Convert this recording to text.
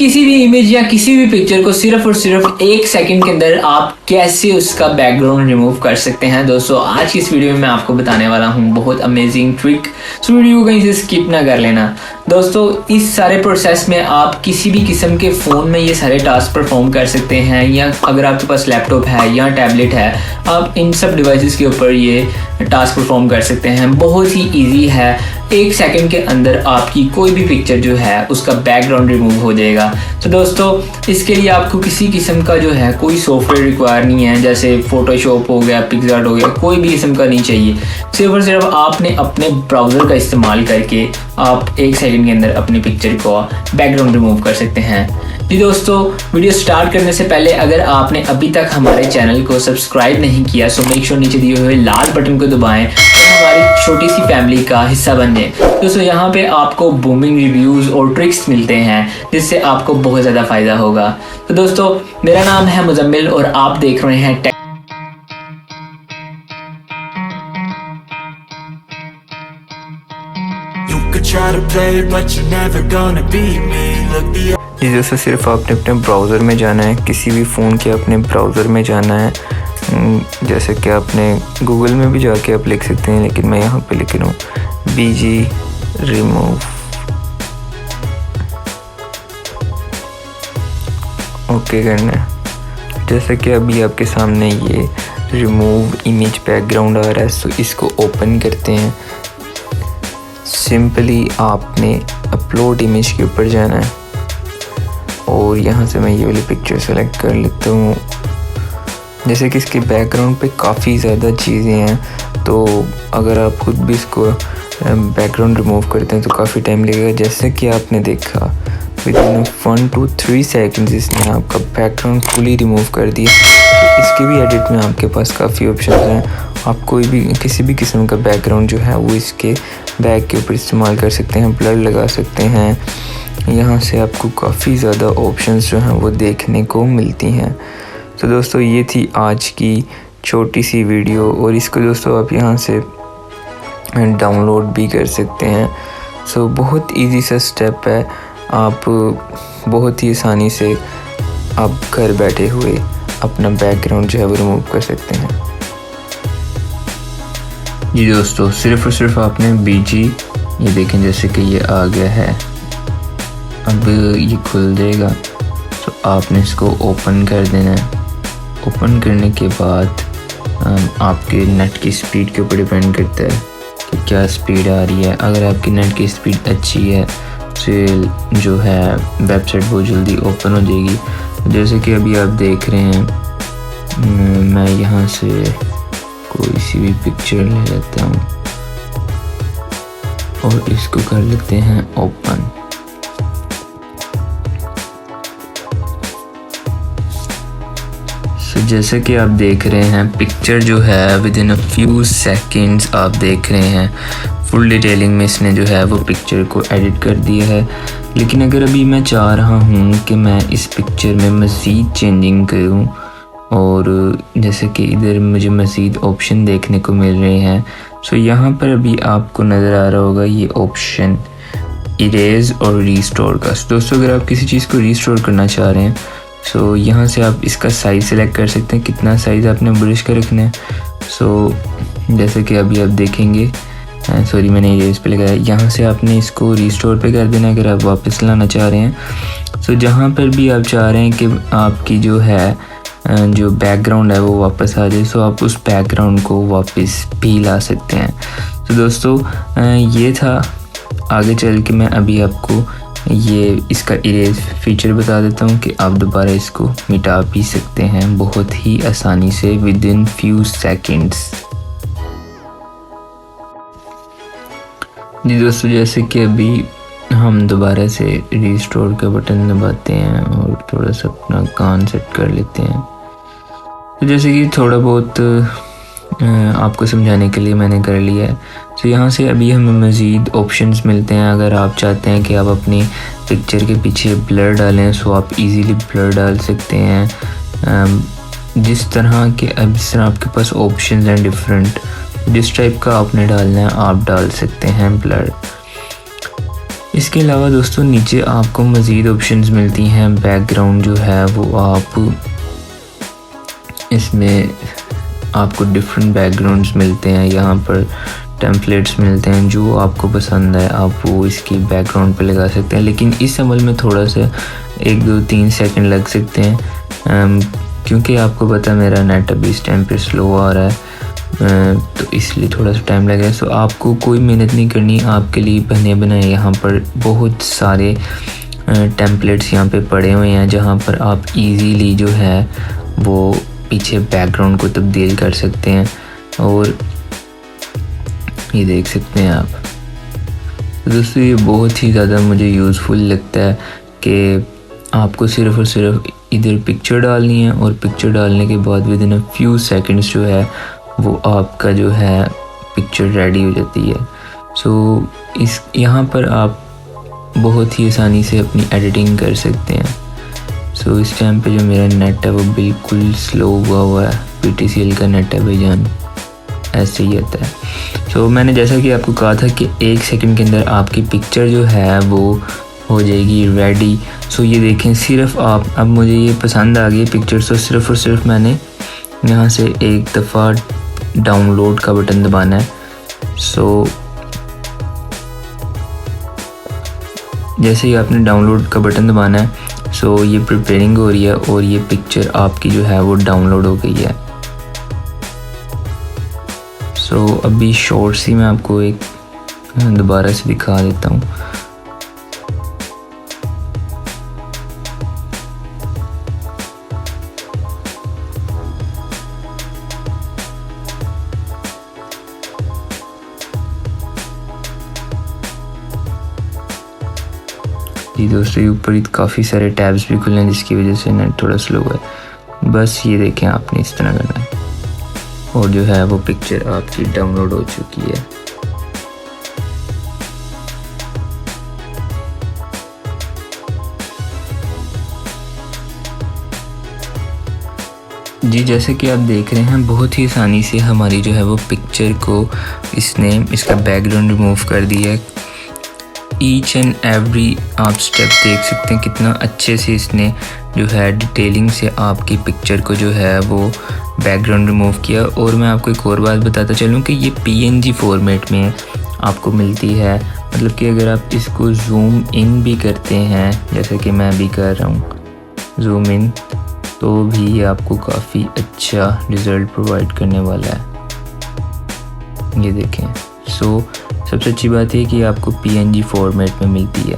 किसी भी इमेज या किसी भी पिक्चर को सिर्फ और सिर्फ 1 सेकंड के अंदर आप कैसे उसका बैकग्राउंड रिमूव कर सकते हैं। दोस्तों आज की इस वीडियो में मैं आपको बताने वाला हूं बहुत अमेजिंग ट्रिक, सो वीडियो को कहीं से स्किप ना कर लेना। दोस्तों इस सारे प्रोसेस में आप किसी भी किस्म के फ़ोन में ये सारे टास्क परफॉर्म कर सकते हैं, या अगर आपके पास लैपटॉप है या टैबलेट है आप इन सब डिवाइसेस के ऊपर ये टास्क परफॉर्म कर सकते हैं। बहुत ही ईजी है, 1 सेकंड के अंदर आपकी कोई भी पिक्चर जो है उसका बैकग्राउंड रिमूव हो जाएगा। तो दोस्तों इसके लिए आपको किसी किस्म का जो है कोई सॉफ्टवेयर रिक्वायर नहीं है, जैसे फोटोशॉप हो गया, पिक्सार्ट हो गया, कोई भी किस्म का नहीं चाहिए। सिर्फ और सिर्फ आपने अपने ब्राउज़र का इस्तेमाल करके आप 1 सेकंड के अंदर अपनी पिक्चर को बैकग्राउंड रिमूव कर सकते हैं। जी दोस्तों वीडियो स्टार्ट करने से पहले अगर आपने अभी तक हमारे चैनल को सब्सक्राइब नहीं किया सो मेक श्योर नीचे दिए हुए लाल बटन को दबाएं और हमारी छोटी सी फैमिली का हिस्सा बन जाए। दोस्तों यहाँ पे आपको बूमिंग रिव्यूज़ और ट्रिक्स मिलते हैं जिससे आपको बहुत ज़्यादा फ़ायदा होगा। तो दोस्तों मेरा नाम है मुजम्मिल और आप देख रहे हैं जी दोस्तों सिर्फ आपने अपने ब्राउज़र में जाना है, किसी भी फ़ोन के अपने ब्राउज़र में जाना है। जैसे कि आपने गूगल में भी जाके आप लिख सकते हैं, लेकिन मैं यहाँ पे लिख रहा हूँ BG रिमूव। ओके करना है। जैसे कि अभी आपके सामने ये रिमूव इमेज बैकग्राउंड आ रहा है, सो इसको ओपन करते हैं। सिंपली आपने अपलोड इमेज के ऊपर जाना है और यहाँ से मैं ये वाली पिक्चर सेलेक्ट कर लेता हूँ। जैसे कि इसके बैकग्राउंड पे काफ़ी ज़्यादा चीज़ें हैं, तो अगर आप खुद भी इसको बैकग्राउंड रिमूव करते हैं तो काफ़ी टाइम लगेगा। जैसे कि आपने देखा विदिन 1 to 3 सेकंड्स इसने आपका बैकग्राउंड फुली रिमूव कर दिया। तो इसके भी एडिट में आपके पास काफ़ी ऑप्शन हैं, आप कोई भी किसी भी किस्म का बैकग्राउंड जो है वो इसके बैक के ऊपर इस्तेमाल कर सकते हैं, ब्लर लगा सकते हैं। यहाँ से आपको काफ़ी ज़्यादा ऑप्शंस जो हैं वो देखने को मिलती हैं। तो दोस्तों ये थी आज की छोटी सी वीडियो, और इसको दोस्तों आप यहाँ से डाउनलोड भी कर सकते हैं। सो बहुत इजी सा स्टेप है, आप बहुत ही आसानी से आप घर बैठे हुए अपना बैकग्राउंड जो है वो रिमूव कर सकते हैं। जी दोस्तों सिर्फ और सिर्फ आपने BG ये देखें, जैसे कि ये आ गया है, अब ये खुल जाएगा। तो आपने इसको ओपन कर देना है। ओपन करने के बाद आपके नेट की स्पीड के ऊपर डिपेंड करता है कि क्या स्पीड आ रही है। अगर आपकी नेट की स्पीड अच्छी है तो जो है वेबसाइट बहुत जल्दी ओपन हो जाएगी। जैसे कि अभी आप देख रहे हैं, मैं यहाँ से कोई सी भी पिक्चर ले लेता हूँ और इसको कर लेते हैं ओपन। जैसे कि आप देख रहे हैं पिक्चर जो है विदिन अ फ्यू सेकंड्स आप देख रहे हैं फुल डिटेलिंग में इसने जो है वो पिक्चर को एडिट कर दिया है। लेकिन अगर अभी मैं चाह रहा हूँ कि मैं इस पिक्चर में मज़ीद चेंजिंग करूँ, और जैसे कि इधर मुझे मज़ीद ऑप्शन देखने को मिल रहे हैं, सो यहाँ पर अभी आपको नज़र आ रहा होगा ये ऑप्शन इरेज और रीस्टोर का। दोस्तों अगर आप किसी चीज़ को रीस्टोर करना चाह रहे हैं सो यहाँ से आप इसका साइज़ सेलेक्ट कर सकते हैं, कितना साइज़ आपने ब्रश का रखना है। सो जैसे कि अभी आप देखेंगे, सॉरी मैंने इरेज पे लगाया, यहाँ से आपने इसको रीस्टोर पे कर देना अगर आप वापस लाना चाह रहे हैं। सो जहाँ पर भी आप चाह रहे हैं कि आपकी जो है जो बैकग्राउंड है वो वापस आ जाए, सो आप उस बैकग्राउंड को वापस भी ला सकते हैं। तो दोस्तों ये था। आगे चल के मैं अभी आपको ये इसका इरेज फीचर बता देता हूँ कि आप दोबारा इसको मिटा भी सकते हैं बहुत ही आसानी से विदिन फ्यू सेकंड्स। जी दोस्तों जैसे कि अभी हम दोबारा से रीस्टोर का बटन दबाते हैं और थोड़ा सा अपना कान सेट कर लेते हैं। तो जैसे कि थोड़ा बहुत आपको समझाने के लिए मैंने कर लिया है। तो यहाँ से अभी हमें मज़ीद ऑप्शंस मिलते हैं। अगर आप चाहते हैं कि आप अपनी पिक्चर के पीछे ब्लर डालें सो आप इजीली ब्लर डाल सकते हैं। जिस तरह के अब इस तरह आपके पास ऑप्शंस हैं डिफरेंट, जिस टाइप का आपने डालना है आप डाल सकते हैं ब्लर। इसके अलावा दोस्तों नीचे आपको मज़ीद ऑप्शंस मिलती हैं। बैकग्राउंड जो है वो आप इसमें आपको डिफरेंट बैकग्राउंड्स मिलते हैं, यहाँ पर टेम्पलेट्स मिलते हैं, जो आपको पसंद है आप वो इसकी बैकग्राउंड पे लगा सकते हैं। लेकिन इस अमल में थोड़ा सा 1, 2, 3 सेकंड लग सकते हैं, क्योंकि आपको पता है मेरा नेट अभी इस टाइम पे स्लो आ रहा है, तो इसलिए थोड़ा सा टाइम लगेगा। सो आपको कोई मेहनत नहीं करनी, आपके लिए बने बनाए यहाँ पर बहुत सारे टेम्पलेट्स यहाँ पे पड़े हुए हैं, जहाँ पर आप इजीली जो है वो पीछे बैकग्राउंड को तब्दील कर सकते हैं। और ये देख सकते हैं आप। तो दोस्तों ये बहुत ही ज़्यादा मुझे यूज़फुल लगता है कि आपको सिर्फ़ और सिर्फ इधर पिक्चर डालनी है, और पिक्चर डालने के बाद with in a few seconds जो है वो आपका जो है पिक्चर रेडी हो जाती है। सो इस यहाँ पर आप बहुत ही आसानी से अपनी एडिटिंग कर सकते हैं। सो इस टाइम पे जो मेरा नेट है वो बिल्कुल स्लो हुआ है, PTCL का नेट है भाईजान, ऐसे ही आता है। सो मैंने जैसा कि आपको कहा था कि 1 सेकंड के अंदर आपकी पिक्चर जो है वो हो जाएगी रेडी। सो ये देखें, सिर्फ आप, अब मुझे ये पसंद आ गई पिक्चर, सो सिर्फ और सिर्फ मैंने यहाँ से एक दफ़ा डाउनलोड का बटन दबाना है। सो जैसे ही आपने डाउनलोड का बटन दबाना है, सो ये प्रिपेयरिंग हो रही है और ये पिक्चर आपकी जो है वो डाउनलोड हो गई है। सो अभी शॉर्ट सी मैं आपको एक दोबारा से दिखा देता हूँ। जी दोस्तों, ये ऊपर काफ़ी सारे टैब्स भी खुले हैं जिसकी वजह से नेट थोड़ा स्लो है। बस ये देखें, आपने इस तरह करना है और जो है वो पिक्चर आपकी डाउनलोड हो चुकी है। जी जैसे कि आप देख रहे हैं, बहुत ही आसानी से हमारी जो है वो पिक्चर को इसका बैकग्राउंड रिमूव कर दिया है। ईच एंड एवरी आप स्टेप देख सकते हैं कितना अच्छे से इसने जो है डिटेलिंग से आपकी पिक्चर को जो है वो बैकग्राउंड रिमूव किया। और मैं आपको एक और बात बताता चलूँ कि ये PNG फॉर्मेट में आपको मिलती है, मतलब कि अगर आप इसको जूम इन भी करते हैं, जैसे कि मैं भी कर रहा हूँ जूम इन, तो भी ये आपको काफ़ी अच्छा रिज़ल्ट प्रोवाइड करने वाला है। ये देखें। सो सबसे अच्छी बात है कि आपको PNG फॉर्मेट में मिलती है।